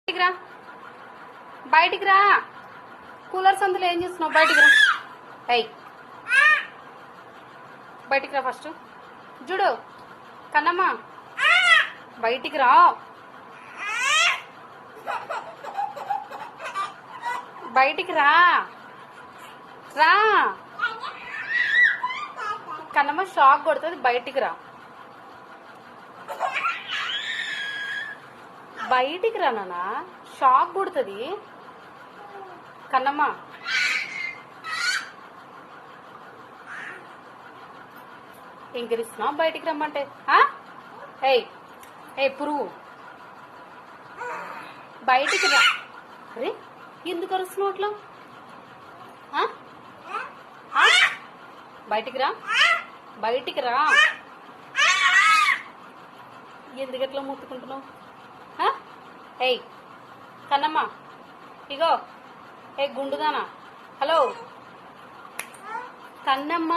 బయటికి రా, బయటికి రా. కూలర్ సందులో ఏం చేస్తున్నావు? బయటికి రా. అయ్యి బయటికి రా ఫస్ట్. చూడు కన్నమ్మ, బయటికి రా. బయటికి రా రా. కన్నమ్మ షాక్ కొడుతుంది. బయటికి రా, బయటికి రా నాన్న. షాక్ కొడుతుంది కన్నమ్మ. ఎంకరిస్తున్నావు బయటికి రమ్మంటే? ఏయ్ ఏ పురుగు, బయటికి రా. అరే ఎందుకు అరుస్తున్నావు అట్లా? బయటికి రా, బయటికి రా. ఎందుకు ఎట్లా ముట్టుకుంటున్నావు? ఏయ్ కన్నమ్మ, ఇగో ఏ గుండుదానా. హలో కన్నమ్మ,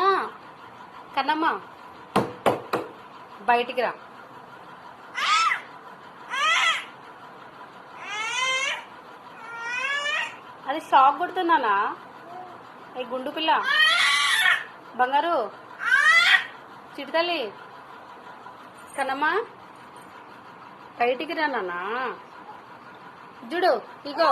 కన్నమ్మ బయటికి రా. అది షాక్ కొడుతున్నానా? ఏ గుండు పిల్ల, బంగారు చిటితల్లి, కన్నమ్మ బయటికి రా నాన్న. చూడు ఇగో